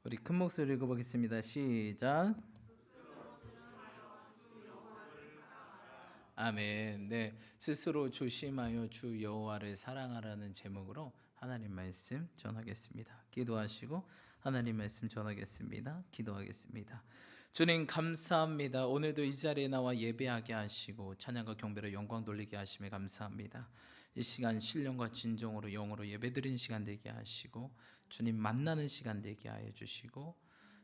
우리 큰 목소리로 읽어보겠습니다. 시작. 아멘. 네, 스스로 조심하여 주 여호와를 사랑하라는 제목으로 하나님 말씀 전하겠습니다. 기도하시고 하나님 말씀 전하겠습니다. 기도하겠습니다. 주님 감사합니다. 오늘도 이 자리에 나와 예배하게 하시고 찬양과 경배로 영광 돌리게 하심에 감사합니다. 이 시간 신령과 진정으로 영으로 예배드리는 시간 되게 하시고 주님 만나는 시간 되게 하여 주시고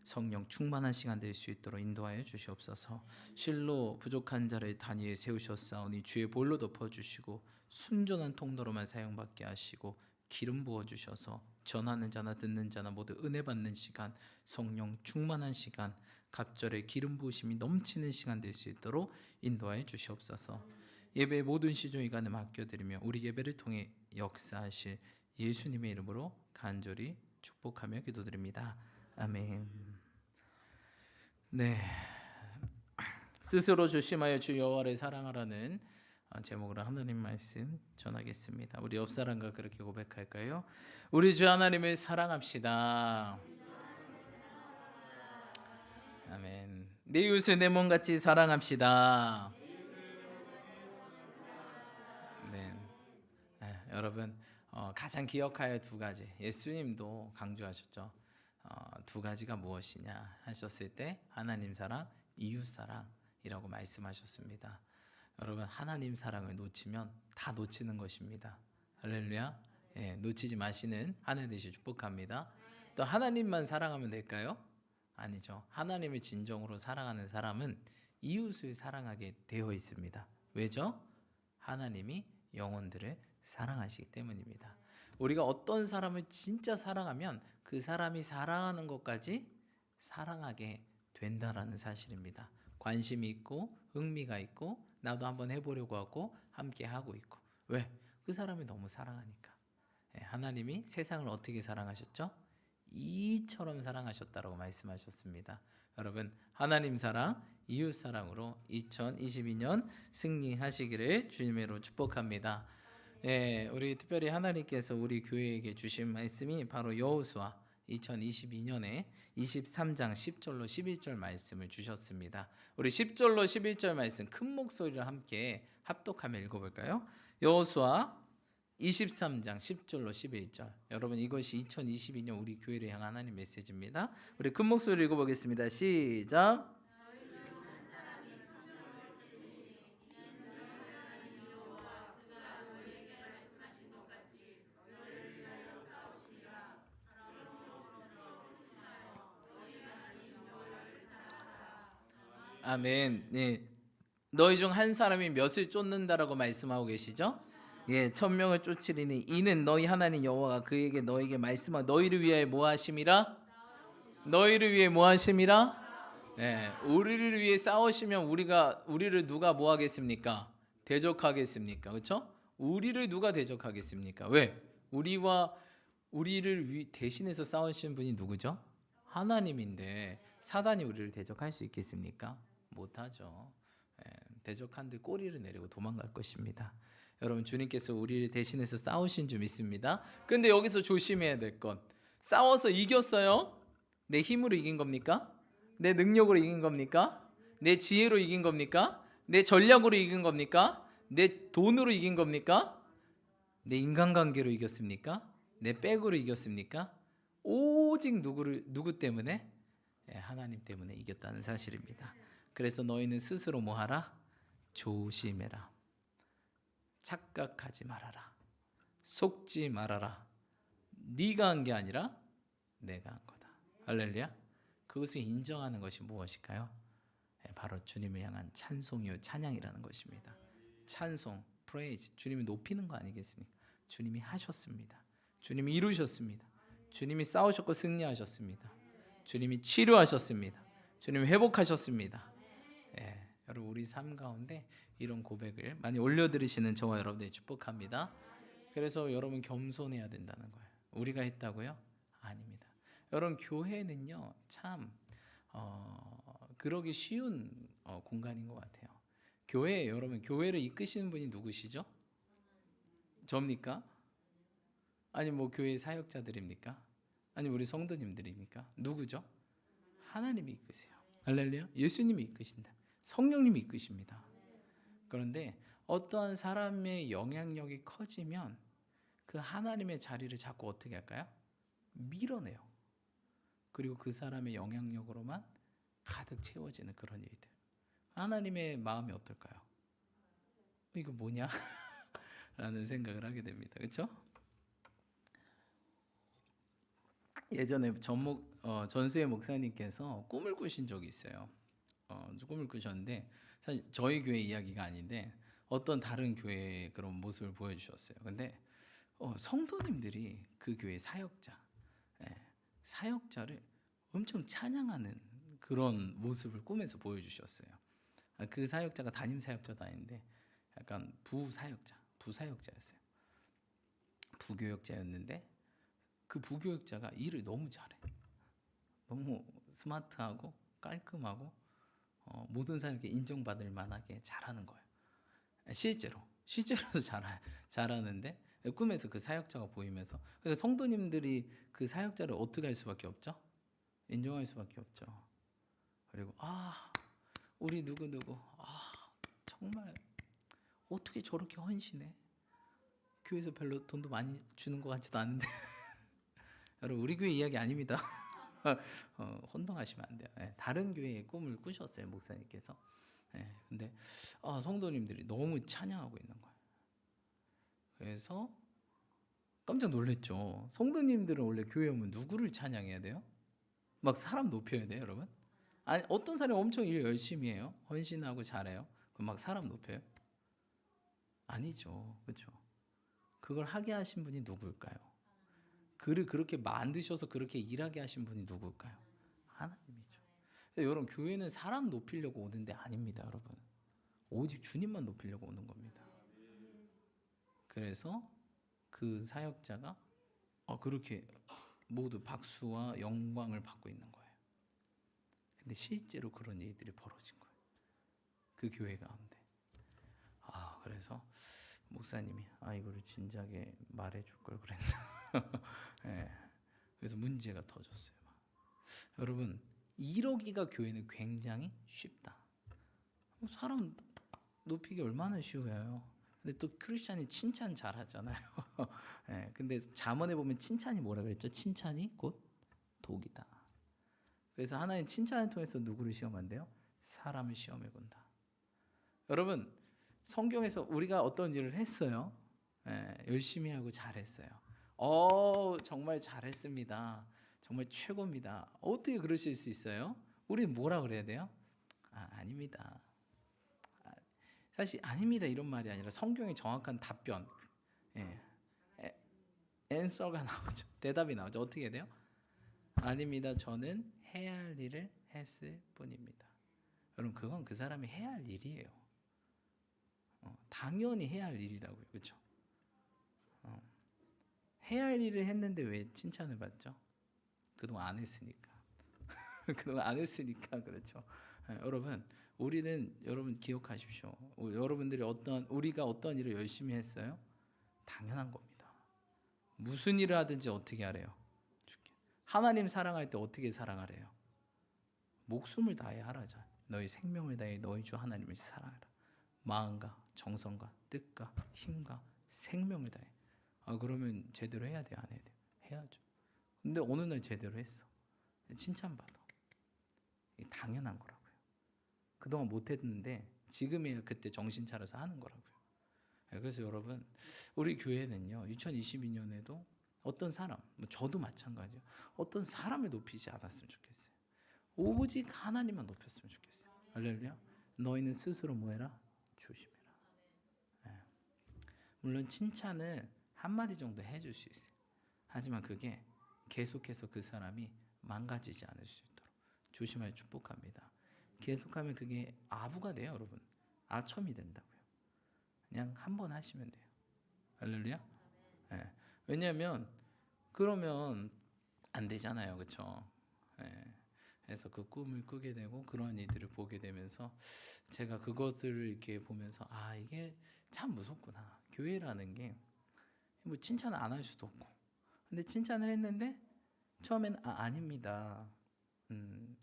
성령 충만한 시간 될 수 있도록 인도하여 주시옵소서. 실로 부족한 자를 단위에 세우셨사오니 주의 볼로 덮어주시고 순전한 통로로만 사용받게 하시고 기름 부어주셔서 전하는 자나 듣는 자나 모두 은혜 받는 시간, 성령 충만한 시간, 갑절의 기름 부으심이 넘치는 시간 될 수 있도록 인도하여 주시옵소서. 예배의 모든 시종이간을 맡겨드리며 우리 예배를 통해 역사하실 예수님의 이름으로 간절히 축복하며 기도드립니다. 아멘. 네, 스스로 조심하여 주 여호와를 사랑하라는 제목으로 하나님 말씀 전하겠습니다. 우리 옆 사람과 그렇게 고백할까요? 우리 주 하나님을 사랑합시다. 아멘. 내 이웃을 내 몸같이 사랑합시다. 네, 여러분 가장 기억할 두 가지 예수님도 강조하셨죠. 두 가지가 무엇이냐 하셨을 때 하나님 사랑, 이웃 사랑이라고 말씀하셨습니다. 여러분 하나님 사랑을 놓치면 다 놓치는 것입니다. 할렐루야. 놓치지 마시는 한 해 되시 축복합니다. 또 하나님만 사랑하면 될까요? 아니죠. 하나님을 진정으로 사랑하는 사람은 이웃을 사랑하게 되어 있습니다. 왜죠? 하나님이 영혼들을 사랑하시기 때문입니다. 우리가 어떤 사람을 진짜 사랑하면 그 사람이 사랑하는 것까지 사랑하게 된다라는 사실입니다. 관심이 있고 흥미가 있고 나도 한번 해보려고 하고 함께 하고 있고. 왜? 그 사람이 너무 사랑하니까. 하나님이 세상을 어떻게 사랑하셨죠? 이처럼 사랑하셨다라고 말씀하셨습니다. 여러분 하나님 사랑, 이웃 사랑으로 2022년 승리하시기를 주님으로 축복합니다. 우리 특별히 하나님께서 우리 교회에게 주신 말씀이 바로 여호수아 2022년에 23장 10절로 11절 말씀을 주셨습니다. 우리 10절로 11절 말씀 큰 목소리로 함께 합독하며 읽어볼까요? 여호수아 23장 10절로 11절. 여러분 이것이 2022년 우리 교회를 향한 하나님 메시지입니다. 우리 큰 목소리로 읽어보겠습니다. 시작. 아멘. 네, 너희 중 한 사람이 몇을 쫓는다라고 말씀하고 계시죠? 1000명을 쫓으리니 이는 너희 하나님 여호와가 그에게 너에게 말씀하 너희를 위하여 뭐 하심이라? 너희를 위해 뭐 하심이라? 우리를 위해 싸우시면 우리를 누가 뭐 하겠습니까? 대적하겠습니까? 그렇죠? 우리를 누가 대적하겠습니까? 왜? 우리를 대신해서 싸우신 분이 누구죠? 하나님인데 사단이 우리를 대적할 수 있겠습니까? 못하죠. 대적한들 꼬리를 내리고 도망갈 것입니다. 여러분 주님께서 우리를 대신해서 싸우신 줄 믿습니다. 근데 여기서 조심해야 될 건 싸워서 이겼어요? 내 힘으로 이긴 겁니까? 내 능력으로 이긴 겁니까? 내 지혜로 이긴 겁니까? 내 전략으로 이긴 겁니까? 내 돈으로 이긴 겁니까? 내 인간관계로 이겼습니까? 내 백으로 이겼습니까? 오직 누구 때문에? 하나님 때문에 이겼다는 사실입니다. 그래서 너희는 스스로 뭐하라? 조심해라. 착각하지 말아라. 속지 말아라. 네가 한 게 아니라 내가 한 거다. 할렐루야. 그것을 인정하는 것이 무엇일까요? 바로 주님을 향한 찬송이요 찬양이라는 것입니다. 찬송, praise, 주님이 높이는 거 아니겠습니까? 주님이 하셨습니다. 주님이 이루셨습니다. 주님이 싸우셨고 승리하셨습니다. 주님이 치료하셨습니다. 주님이 회복하셨습니다. 여러분 우리 삶 가운데 이런 고백을 많이 올려드리시는 저와 여러분들이 축복합니다. 그래서 여러분 겸손해야 된다는 거예요. 우리가 했다고요? 아닙니다. 여러분 교회는요 참 그러기 쉬운 공간인 것 같아요. 여러분 교회를 이끄시는 분이 누구시죠? 접니까? 아니 뭐 교회 사역자들입니까? 아니 우리 성도님들입니까? 누구죠? 하나님이 이끄세요. 할렐루야. 예수님이 이끄신다. 성령님이 이끄십니다. 그런데 어떠한 사람의 영향력이 커지면 그 하나님의 자리를 자꾸 어떻게 할까요? 밀어내요. 그리고 그 사람의 영향력으로만 가득 채워지는 그런 일들. 하나님의 마음이 어떨까요? 이거 뭐냐? 라는 생각을 하게 됩니다. 그렇죠? 예전에 전수의 목사님께서 꿈을 꾸신 적이 있어요. 꿈을 꾸셨는데 사실 저희 교회 이야기가 아닌데 어떤 다른 교회의 그런 모습을 보여주셨어요. 근데 성도님들이 그 교회 사역자, 사역자를 엄청 찬양하는 그런 모습을 꿈에서 보여주셨어요. 그 사역자가 담임 사역자도 아닌데 약간 부사역자였어요. 부교역자였는데 그 부교역자가 일을 너무 잘해. 너무 스마트하고 깔끔하고 모든 사람에게 인정받을 만하게 잘하는 거예요. 실제로도 잘하는데 꿈에서 그 사역자가 보이면서 그래서 성도님들이 그 사역자를 어떻게 할 수밖에 없죠? 인정할 수밖에 없죠. 그리고 우리 누구누구 정말 어떻게 저렇게 헌신해? 교회에서 별로 돈도 많이 주는 것 같지도 않은데 여러분 우리 교회 이야기 아닙니다. 혼동하시면 안 돼요. 다른 교회의 꿈을 꾸셨어요 목사님께서. 근데 성도님들이 너무 찬양하고 있는 거예요. 그래서 깜짝 놀랐죠. 성도님들은 원래 교회 오면 누구를 찬양해야 돼요? 막 사람 높여야 돼요, 여러분? 아니 어떤 사람이 엄청 일 열심히 해요, 헌신하고 잘해요. 그럼 막 사람 높여요? 아니죠, 그렇죠? 그걸 하게 하신 분이 누구일까요? 그를 그렇게 만드셔서 그렇게 일하게 하신 분이 누구일까요? 하나님이죠. 여러분 교회는 사람 높이려고 오는 데 아닙니다, 여러분. 오직 주님만 높이려고 오는 겁니다. 그래서 그 사역자가 그렇게 모두 박수와 영광을 받고 있는 거예요. 근데 실제로 그런 일들이 벌어진 거예요. 그 교회 가운데. 그래서 목사님이 이거를 진작에 말해줄 걸 그랬나. 그래서 문제가 터졌어요. 여러분 이러기가 교회는 굉장히 쉽다. 사람 높이기 얼마나 쉬워요. 근데 또 크리스찬이 칭찬 잘하잖아요. 근데 잠언에 보면 칭찬이 뭐라 그랬죠? 칭찬이 곧 독이다. 그래서 하나님 칭찬을 통해서 누구를 시험한대요? 사람을 시험해 본다. 여러분 성경에서 우리가 어떤 일을 했어요? 열심히 하고 잘했어요. 정말 잘했습니다. 정말 최고입니다. 어떻게 그러실 수 있어요? 우리는 뭐라 그래야 돼요? 아닙니다. 사실 아닙니다 이런 말이 아니라 성경의 정확한 답변, answer가 나오죠. 대답이 나오죠. 어떻게 해야 돼요? 아닙니다. 저는 해야 할 일을 했을 뿐입니다. 여러분 그건 그 사람이 해야 할 일이에요. 당연히 해야 할 일이라고요. 그렇죠? 해야 할 일을 했는데 왜 칭찬을 받죠? 그동안 안 했으니까. 그동안 안 했으니까 그렇죠. 여러분 기억하십시오. 여러분들이 우리가 어떤 일을 열심히 했어요? 당연한 겁니다. 무슨 일을 하든지 어떻게 하래요? 하나님 사랑할 때 어떻게 사랑하래요? 목숨을 다해 하라자. 너희 생명을 다해 너희 주 하나님을 사랑하라. 마음과 정성과 뜻과 힘과 생명을 다해. 그러면 제대로 해야 돼요, 안 해야 돼요? 해야죠. 근데 어느 날 제대로 했어. 칭찬받아. 이게 당연한 거라고요. 그동안 못했는데 지금이야 그때 정신 차려서 하는 거라고요. 그래서 여러분 우리 교회는요 2022년에도 어떤 사람, 저도 마찬가지요. 어떤 사람을 높이지 않았으면 좋겠어요. 오직 하나님만 높였으면 좋겠어요. 할렐루야. 너희는 스스로 뭐해라? 조심해라. 물론 칭찬을 한마디 정도 해줄 수 있어요. 하지만 그게 계속해서 그 사람이 망가지지 않을 수 있도록 조심하여 축복합니다. 계속하면 그게 아부가 돼요, 여러분. 아첨이 된다고요. 그냥 한 번 하시면 돼요. 할렐루야. 왜냐하면 그러면 안 되잖아요, 그렇죠? 그래서 그 꿈을 꾸게 되고 그런 이들을 보게 되면서 제가 그것을 이렇게 보면서 이게 참 무섭구나. 교회라는 게 뭐 칭찬을 안 할 수도 없고, 근데 칭찬을 했는데 처음엔 아닙니다.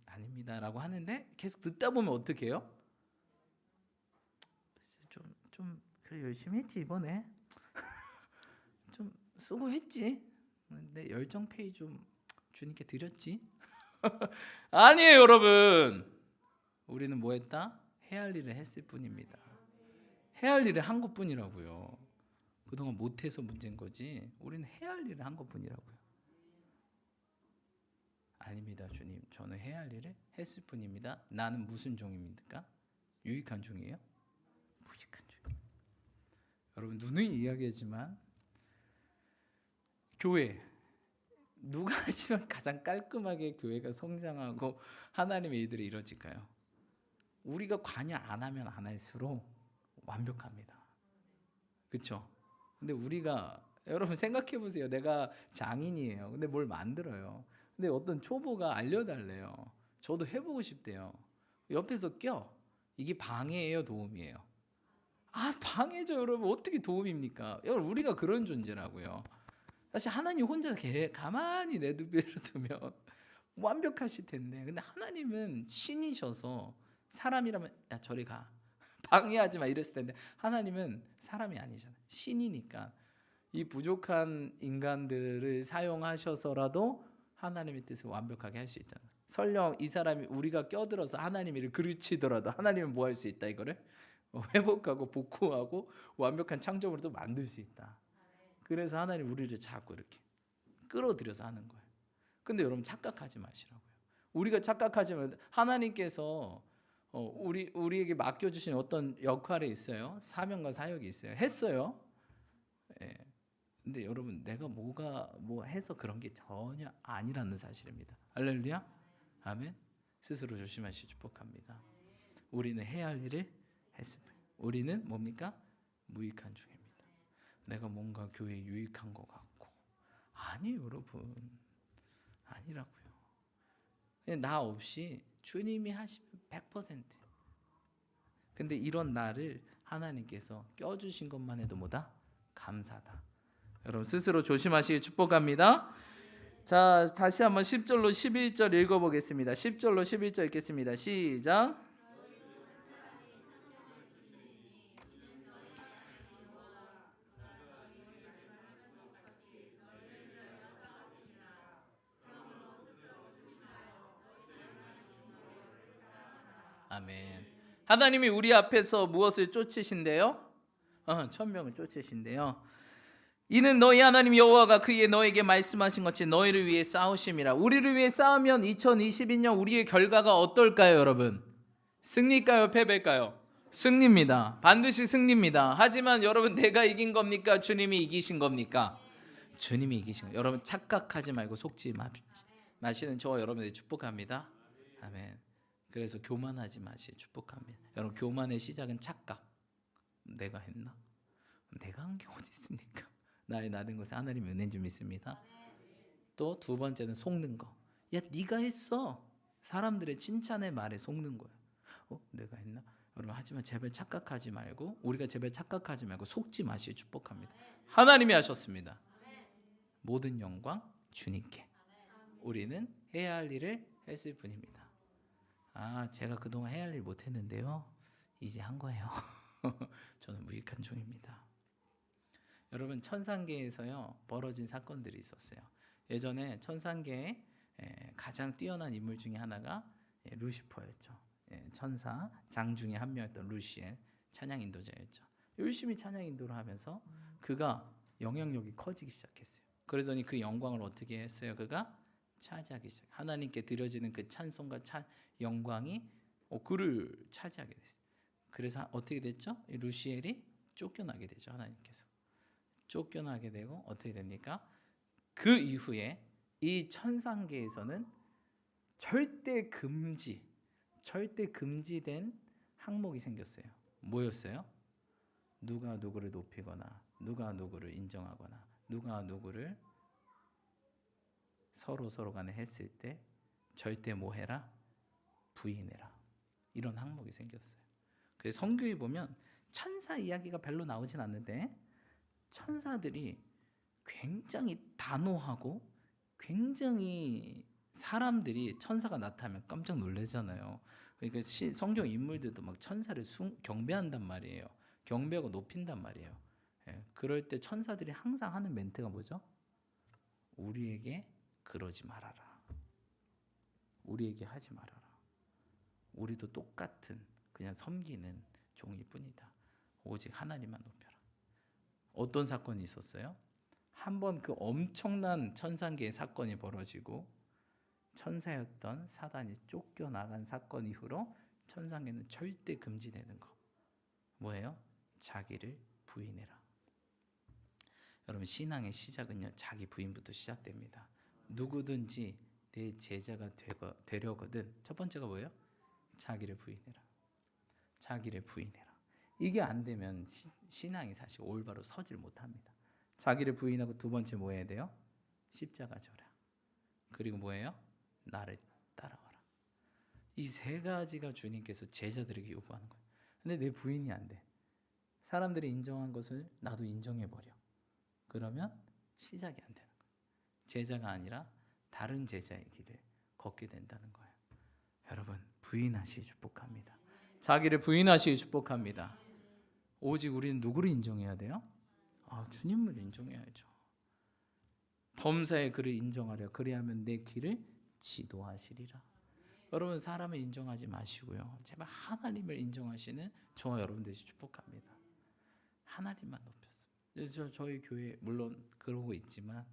아닙니다라고 하는데 계속 듣다 보면 어떻게 해요? 좀 그래 열심히 했지 이번에. 좀 수고했지. 근데 열정 페이 좀 주님께 드렸지. 아니에요, 여러분. 우리는 뭐 했다? 해야 할 일을 했을 뿐입니다. 해야 할 일을 한 것뿐이라고요. 그동안 못해서 문제인 거지 우리는 해야 할 일을 한 것뿐이라고요. 아닙니다, 주님. 저는 해야 할 일을 했을 뿐입니다. 나는 무슨 종입니까? 유익한 종이에요? 무식한 종. 여러분 누누이 이야기하지만 교회 누가 하시면 가장 깔끔하게 교회가 성장하고 하나님의 일들이 이루어질까요? 우리가 관여 안 하면 안 할수록 완벽합니다. 그렇죠? 근데 우리가 여러분 생각해 보세요. 내가 장인이에요. 근데 뭘 만들어요. 근데 어떤 초보가 알려달래요. 저도 해보고 싶대요. 옆에서 껴. 이게 방해예요, 도움이에요? 방해죠, 여러분. 어떻게 도움입니까? 여러분 우리가 그런 존재라고요. 사실 하나님 혼자 가만히 내두면 완벽하실 텐데, 근데 하나님은 신이셔서 사람이라면 야 저리 가 방해하지 마 이랬을 텐데, 하나님은 사람이 아니잖아요. 신이니까 이 부족한 인간들을 사용하셔서라도 하나님의 뜻을 완벽하게 할 수 있다. 설령 이 사람이 우리가 껴들어서 하나님 일을 그르치더라도 하나님은 뭐 할 수 있다? 이거를 회복하고 복구하고 완벽한 창조물도 만들 수 있다. 그래서 하나님 우리를 자꾸 이렇게 끌어들여서 하는 거예요. 근데 여러분 착각하지 마시라고요. 우리가 착각하지만 하나님께서 우리에게 맡겨주신 어떤 역할이 있어요. 사명과 사역이 있어요. 했어요. 예. 근데 여러분 내가 뭐 해서 그런 게 전혀 아니라는 사실입니다. 할렐루야. 아멘. 스스로 조심하시 축복합니다. 우리는 해야 할 일을 했습니다. 우리는 뭡니까? 무익한 중입니다. 내가 뭔가 교회에 유익한 것 같고. 아니에요, 여러분. 아니라고요. 나 없이 주님이 하시면 100%. 근데 이런 나를 하나님께서 껴주신 것만 해도 뭐다? 감사다. 여러분 스스로 조심하시길 축복합니다. 자, 다시 한번 10절로 11절 읽어보겠습니다. 10절로 11절 읽겠습니다. 시작. 아멘. 하나님이 우리 앞에서 무엇을 쫓으신대요? 천명을 쫓으신대요. 이는 너희 하나님 여호와가 그의 너에게 말씀하신 것이 너희를 위해 싸우심이라. 우리를 위해 싸우면 2022년 우리의 결과가 어떨까요, 여러분? 승리일까요, 패배일까요? 승리입니다. 반드시 승리입니다. 하지만 여러분 내가 이긴 겁니까? 주님이 이기신 겁니까? 주님이 이기신 거예요. 여러분 착각하지 말고 속지 마시는 저와 여러분들 축복합니다. 아멘. 그래서 교만하지 마시길 축복합니다. 여러분 교만의 시작은 착각. 내가 했나? 내가 한 게 어디 있습니까? 나의 나된 것에 하나님 은혜인 줄 믿습니다. 또 두 번째는 속는 거. 야 네가 했어. 사람들의 칭찬의 말에 속는 거예요. 내가 했나? 여러분 하지만 제발 착각하지 말고, 우리가 제발 착각하지 말고 속지 마시길 축복합니다. 하나님이 하셨습니다. 모든 영광 주님께. 우리는 해야 할 일을 했을 뿐입니다. 제가 그동안 해야 할 일 못했는데요, 이제 한 거예요. 저는 무익한 종입니다. 여러분 천상계에서요 벌어진 사건들이 있었어요. 예전에 천상계에 가장 뛰어난 인물 중에 하나가 루시퍼였죠. 천사 장 중에 한 명이었던 루시엘, 찬양 인도자였죠. 열심히 찬양 인도를 하면서 그가 영향력이 커지기 시작했어요. 그러더니 그 영광을 어떻게 했어요? 그가 차지하기 시작. 하나님께 드려지는 그 찬송과 영광이 그를 차지하게 됐어요. 그래서 어떻게 됐죠? 루시엘이 쫓겨나게 되죠. 하나님께서 쫓겨나게 되고 어떻게 됩니까? 그 이후에 이 천상계에서는 절대 금지된 항목이 생겼어요. 뭐였어요? 누가 누구를 높이거나 누가 누구를 인정하거나 누가 누구를 서로 간에 했을 때 절대 뭐 해라? 부인해라. 이런 항목이 생겼어요. 그래서 성경에 보면 천사 이야기가 별로 나오진 않는데 천사들이 굉장히 단호하고 굉장히 사람들이 천사가 나타나면 깜짝 놀라잖아요. 그러니까 성경 인물들도 막 천사를 경배한단 말이에요. 경배하고 높인단 말이에요. 예, 그럴 때 천사들이 항상 하는 멘트가 뭐죠? 우리에게 그러지 말아라. 우리에게 하지 말아라. 우리도 똑같은 그냥 섬기는 종일 뿐이다. 오직 하나님만 높여라. 어떤 사건이 있었어요? 한번 그 엄청난 천상계의 사건이 벌어지고 천사였던 사단이 쫓겨나간 사건 이후로 천상계는 절대 금지되는 거. 뭐예요? 자기를 부인해라. 여러분, 신앙의 시작은요, 자기 부인부터 시작됩니다. 누구든지 내 제자가 되려거든 첫 번째가 뭐예요? 자기를 부인해라. 자기를 부인해라. 이게 안 되면 신앙이 사실 올바로 서질 못합니다. 자기를 부인하고 두 번째 뭐 해야 돼요? 십자가 져라. 그리고 뭐예요? 나를 따라와라. 이 세 가지가 주님께서 제자들에게 요구하는 거예요. 근데 내 부인이 안 돼. 사람들이 인정한 것을 나도 인정해버려. 그러면 시작이 안 되는 거예요. 제자가 아니라 다른 제자의 길을 걷게 된다는 거예요. 여러분, 부인하시기 축복합니다. 자기를 부인하시기 축복합니다. 오직 우리는 누구를 인정해야 돼요? 주님을 인정해야죠. 범사의 그를 인정하려. 그리하면 내 길을 지도하시리라. 여러분, 사람을 인정하지 마시고요, 제발 하나님을 인정하시는 저와 여러분 되시 축복합니다. 하나님만 높였습니다. 저희 교회 물론 그러고 있지만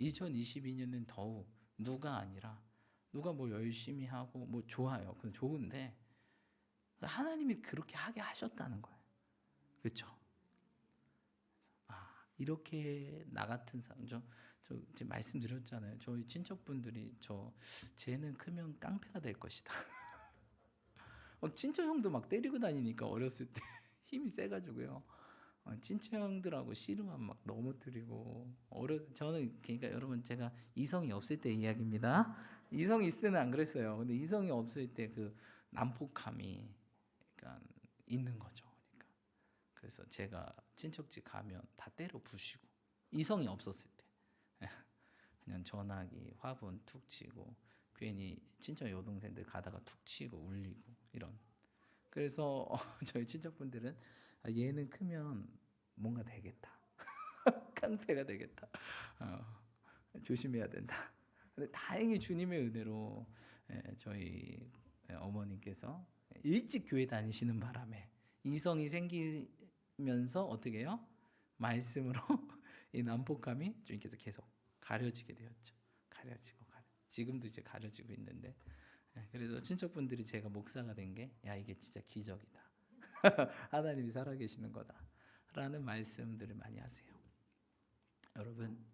2022년은 더욱 누가 아니라 누가 뭐 열심히 하고 뭐 좋아요. 그건 좋은데 하나님이 그렇게 하게 하셨다는 거예요. 그렇죠? 이렇게 나 같은 사람, 저 지금 말씀드렸잖아요. 저희 친척분들이 쟤는 크면 깡패가 될 것이다. 친척 형도 막 때리고 다니니까 어렸을 때 힘이 세가지고요. 친척 형들하고 씨름만 막 넘어뜨리고 저는 그러니까 여러분, 제가 이성이 없을 때 이야기입니다. 이성이 있을 때는 안 그랬어요. 근데 이성이 없을 때 그 난폭함이 그러니까 있는 거죠. 그래서 제가 친척집 가면 다 때려 부시고, 이성이 없었을 때 그냥 전화기 화분 툭 치고, 괜히 친척 여동생들 가다가 툭 치고 울리고 이런. 그래서 저희 친척분들은 얘는 크면 뭔가 되겠다. 깡패가 되겠다. 조심해야 된다. 근데 다행히 주님의 은혜로 저희 어머님께서 일찍 교회 다니시는 바람에 이성이 생기면서 어떻게 해요? 말씀으로 이 난폭함이 주님께서 계속 가려지게 되었죠. 지금도 이제 가려지고 있는데, 그래서 친척분들이 제가 목사가 된 게, 야, 이게 진짜 기적이다. 하나님이 살아계시는 거다라는 말씀들을 많이 하세요. 여러분,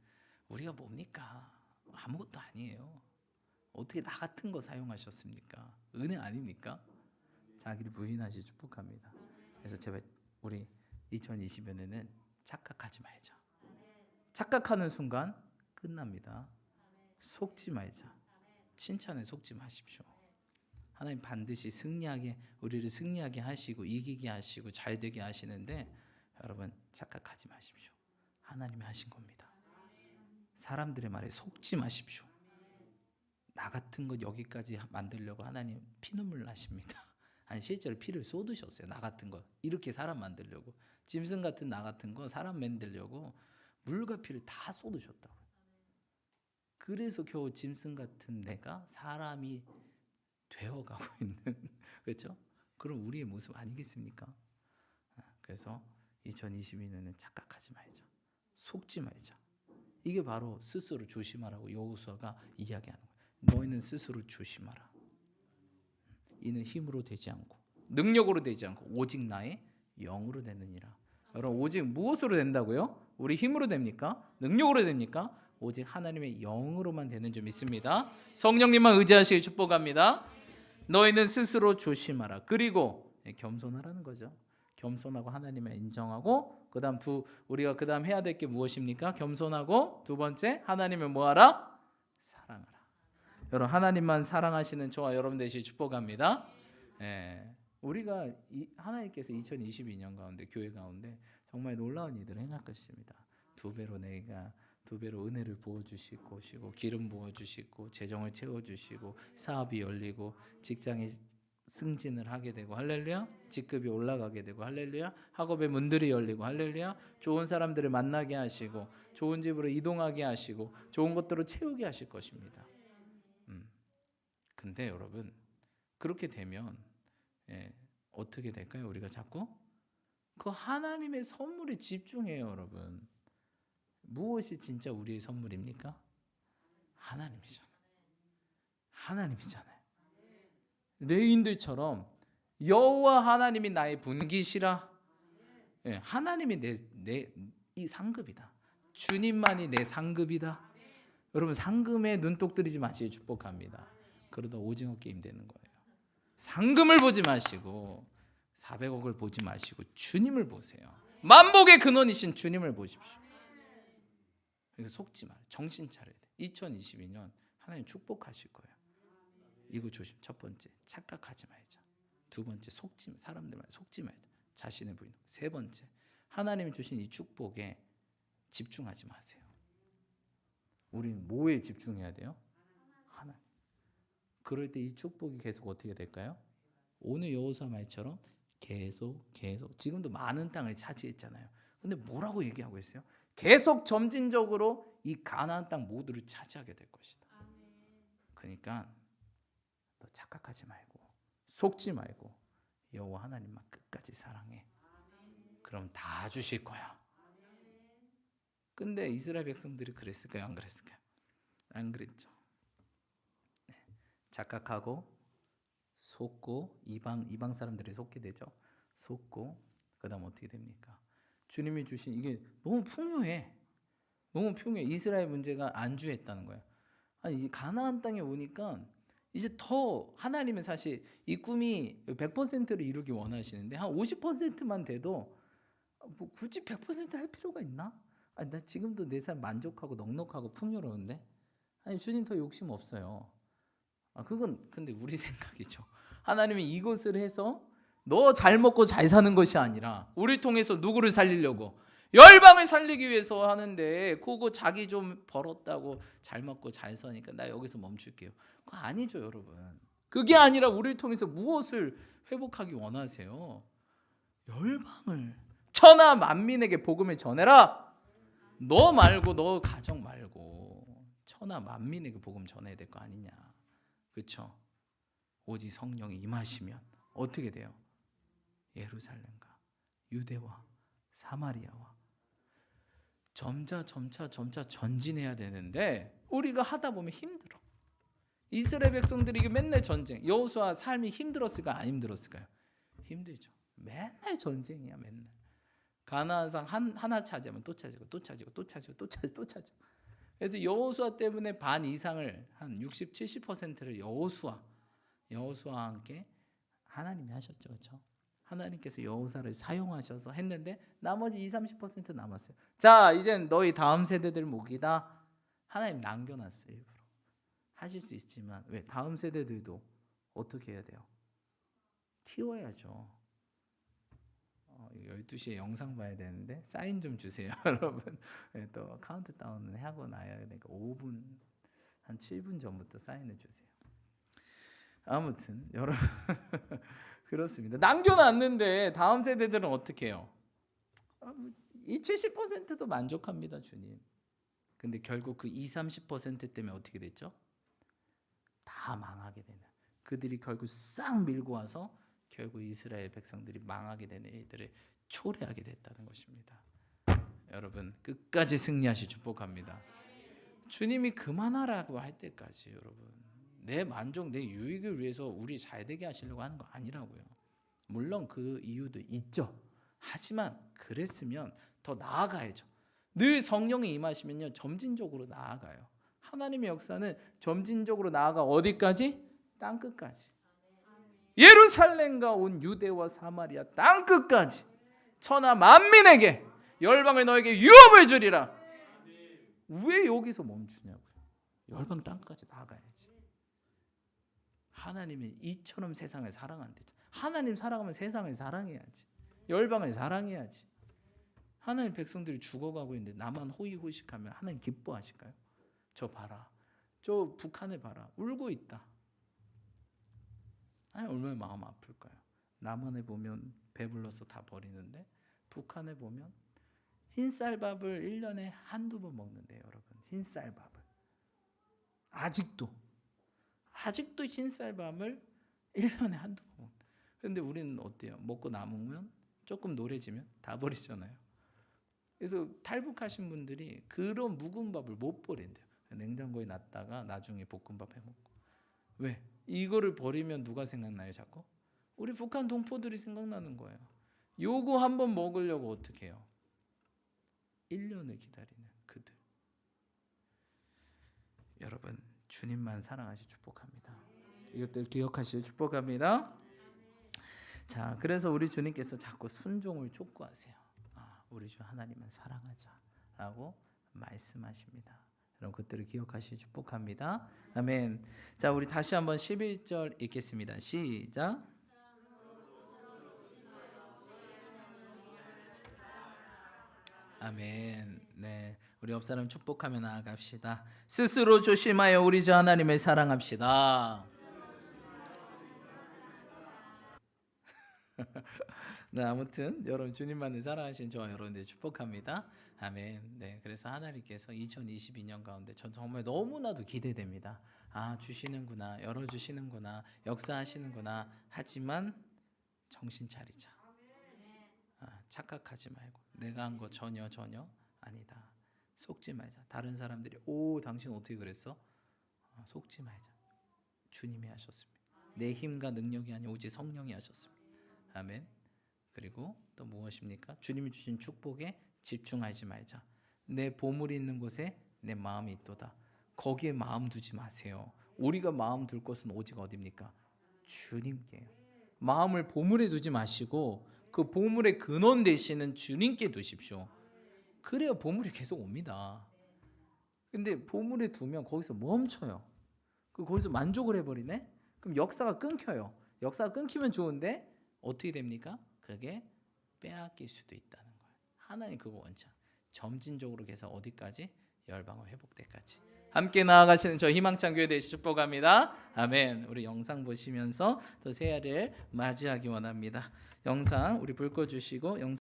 우리가 뭡니까? 아무것도 아니에요. 어떻게 나 같은 거 사용하셨습니까? 은혜 아닙니까? 자기를 부인하시 축복합니다. 그래서 제발 우리 2020년에는 착각하지 말자. 착각하는 순간 끝납니다. 속지 말자. 칭찬에 속지 마십시오. 하나님 반드시 우리를 승리하게 하시고 이기게 하시고 잘되게 하시는데, 여러분 착각하지 마십시오. 하나님이 하신 겁니다. 사람들의 말에 속지 마십시오. 나 같은 것 여기까지 만들려고 하나님 피눈물 나십니다. 아니, 실제로 피를 쏟으셨어요. 나 같은 거 이렇게 사람 만들려고, 짐승 같은 나 같은 거 사람 만들려고 물과 피를 다 쏟으셨다고. 그래서 겨우 짐승 같은 내가 사람이 되어가고 있는 그렇죠? 그럼 우리의 모습 아니겠습니까? 그래서 2022년은 착각하지 말자. 속지 말자. 이게 바로 스스로 조심하라고 여호수아가 이야기하는 거예요. 너희는 스스로 조심하라. 이는 힘으로 되지 않고 능력으로 되지 않고 오직 나의 영으로 되느니라. 여러분, 오직 무엇으로 된다고요? 우리 힘으로 됩니까? 능력으로 됩니까? 오직 하나님의 영으로만 되는 줄 믿습니다. 성령님만 의지하시길 축복합니다. 너희는 스스로 조심하라. 그리고 겸손하라는 거죠. 겸손하고 하나님을 인정하고, 그다음 우리가 그다음 해야 될 게 무엇입니까? 겸손하고 두 번째, 하나님을 뭐하라? 사랑하라. 여러분, 하나님만 사랑하시는 저와 여러분 되시길 축복합니다. 우리가 하나님께서 2022년 가운데 교회 가운데 정말 놀라운 일들을 행할 것입니다. 2배로 내가 두 배로 은혜를 부어주실 것이고 기름 부어주시고 재정을 채워주시고 사업이 열리고 직장이 승진을 하게 되고 할렐루야, 직급이 올라가게 되고 할렐루야, 학업의 문들이 열리고 할렐루야, 좋은 사람들을 만나게 하시고 좋은 집으로 이동하게 하시고 좋은 것들을 채우게 하실 것입니다. 근데 여러분 그렇게 되면 어떻게 될까요? 우리가 자꾸 그 하나님의 선물에 집중해요. 여러분, 무엇이 진짜 우리의 선물입니까? 하나님이잖아요. 하나님이잖아요. 레인들처럼 여호와 하나님이 나의 분깃이라. 하나님이 내 이 상급이다. 주님만이 내 상급이다. 여러분 상금에 눈독 들이지 마시고 축복합니다. 그러다 오징어 게임 되는 거예요. 상금을 보지 마시고 400억을 보지 마시고 주님을 보세요. 만복의 근원이신 주님을 보십시오. 그러니까 속지 말, 정신 차려야 돼. 2022년 하나님 축복하실 거예요. 이거 조심. 첫 번째, 착각하지 말자. 두 번째, 사람들 말 속지 말자. 자신의 부인. 세 번째, 하나님이 주신 이 축복에 집중하지 마세요. 우리는 뭐에 집중해야 돼요? 하나님. 그럴 때 이 축복이 계속 어떻게 될까요? 오늘 여호수아 말처럼 계속 지금도 많은 땅을 차지했잖아요. 근데 뭐라고 얘기하고 있어요? 계속 점진적으로 이 가나안 땅 모두를 차지하게 될 것이다. 그러니까 너 착각하지 말고 속지 말고 여호와 하나님만 끝까지 사랑해. 그럼 다 주실 거야. 근데 이스라엘 백성들이 그랬을까요? 안 그랬을까요? 안 그랬죠. 착각하고 속고 이방 사람들이 속게 되죠. 속고 그다음 어떻게 됩니까? 주님이 주신 이게 너무 풍요해. 너무 풍요해. 이스라엘 문제가 안주했다는 거예요. 아니 가나안 땅에 오니까 이제 더 하나님은 사실 이 꿈이 100%를 이루기 원하시는데 한 50%만 돼도 뭐 굳이 100%할 필요가 있나? 아니 나 지금도 내 삶 만족하고 넉넉하고 풍요로운데 아니 주님 더 욕심 없어요. 그건 근데 우리 생각이죠. 하나님이 이것을 해서 너 잘 먹고 잘 사는 것이 아니라 우리 통해서 누구를 살리려고 열방을 살리기 위해서 하는데 그거 자기 좀 벌었다고 잘 먹고 잘 사니까 나 여기서 멈출게요. 그거 아니죠 여러분. 그게 아니라 우리를 통해서 무엇을 회복하기 원하세요? 열방을 천하 만민에게 복음을 전해라. 너 말고 너 가정 말고 천하 만민에게 복음 전해야 될 거 아니냐. 그렇죠? 오직 성령이 임하시면 어떻게 돼요? 예루살렘과 유대와 사마리아와 점차 전진해야 되는데 우리가 하다 보면 힘들어. 이스라엘 백성들이 이게 맨날 전쟁. 여호수아 삶이 힘들었을까 안 힘들었을까요? 힘들죠. 맨날 전쟁이야. 맨날 가나안 산 하나 차지하면 또 차지고 또 차지고 또 차지고 또 차지고 또 차지고. 그래서 여호수아 때문에 반 이상을 한 60, 70%를 여호수아와 함께 하나님이 하셨죠. 그렇죠? 하나님께서 여호수아를 사용하셔서 했는데 나머지 20, 30% 남았어요. 자, 이젠 너희 다음 세대들 목이다. 하나님 남겨놨어요. 일부러. 하실 수 있지만 왜? 다음 세대들도 어떻게 해야 돼요? 키워야죠. 12시에 영상 봐야 되는데 사인 좀 주세요. 여러분. 또 카운트다운은 하고 나야 되니까 5분 한 7분 전부터 사인을 주세요. 아무튼 여러분 그렇습니다. 남겨놨는데 다음 세대들은 어떻게 해요? 이 70%도 만족합니다. 주님. 근데 결국 그 20, 30% 때문에 어떻게 됐죠? 다 망하게 되는. 그들이 결국 싹 밀고 와서 결국 이스라엘 백성들이 망하게 되는 일들을 초래하게 됐다는 것입니다. 여러분 끝까지 승리하시 축복합니다. 주님이 그만하라고 할 때까지 여러분 내 만족, 내 유익을 위해서 우리 잘 되게 하시려고 하는 거 아니라고요. 물론 그 이유도 있죠. 하지만 그랬으면 더 나아가야죠. 늘 성령이 임하시면요 점진적으로 나아가요. 하나님의 역사는 점진적으로 나아가 어디까지? 땅끝까지. 예루살렘과 온 유대와 사마리아 땅끝까지 천하 만민에게 열방을 너에게 유업을 주리라. 왜 여기서 멈추냐고요. 열방 땅끝까지 나아가야지. 하나님이 이처럼 세상을 사랑한대죠. 하나님 사랑하면 세상을 사랑해야지. 열방을 사랑해야지. 하나님 백성들이 죽어가고 있는데 나만 호의호식하면 하나님 기뻐하실까요? 저 봐라, 저 북한을 봐라, 울고 있다. 하나님 얼마나 마음 아플까요? 남한에 보면 배불러서 다 버리는데 북한에 보면 흰쌀밥을 1년에 한두 번 먹는데요, 여러분. 흰쌀밥을 아직도 흰쌀밥을 1년에 한두 번 먹는다. 근데 우리는 어때요? 먹고 남으면 조금 노래지면 다 버리잖아요. 그래서 탈북하신 분들이 그런 묵은 밥을 못 버린대요. 냉장고에 놨다가 나중에 볶음밥 해먹고. 왜? 이거를 버리면 누가 생각나요 자꾸? 우리 북한 동포들이 생각나는 거예요. 요거 한번 먹으려고 어떻게 해요? 1년을 기다리는 그들. 여러분, 주님만 사랑하시 축복합니다. 이것들 기억하시길 축복합니다. 자, 그래서 우리 주님께서 자꾸 순종을 촉구하세요. 우리 주 하나님은 사랑하자라고 말씀하십니다. 여러분, 그것들을 기억하시길 축복합니다. 아멘. 자, 우리 다시 한번 11절 읽겠습니다. 시작. 아멘. 네, 우리 옆 사람 축복하며 나아갑시다. 스스로 조심하여 우리 주 하나님을 사랑합시다. 네, 아무튼 여러분 주님만을 사랑하신 저와 여러분들 축복합니다. 아멘. 네, 그래서 하나님께서 2022년 가운데 전 정말 너무나도 기대됩니다. 주시는구나, 열어주시는구나, 역사하시는구나. 하지만 정신 차리자. 착각하지 말고 내가 한 거 전혀 아니다. 속지 말자. 다른 사람들이 당신 어떻게 그랬어? 속지 말자. 주님이 하셨습니다. 내 힘과 능력이 아니 오직 성령이 하셨습니다. 아멘. 그리고 또 무엇입니까? 주님이 주신 축복에 집중하지 말자. 내 보물이 있는 곳에 내 마음이 있도다. 거기에 마음 두지 마세요. 우리가 마음 둘 것은 오직 어디입니까? 주님께요. 마음을 보물에 두지 마시고 그 보물의 근원 되시는 주님께 두십시오. 그래야 보물이 계속 옵니다. 근데 보물에 두면 거기서 멈춰요. 거기서 만족을 해버리네? 그럼 역사가 끊겨요. 역사가 끊기면 좋은데 어떻게 됩니까? 그게 빼앗길 수도 있다는 거예요. 하나님 그거 원치 않아요. 점진적으로 계속 어디까지? 열방을 회복될 때까지. 함께 나아가시는 저 희망찬 교회 되시 축복합니다. 아멘. 우리 영상 보시면서 또 새해를 맞이하기 원합니다. 영상 우리 불 꺼주시고 영상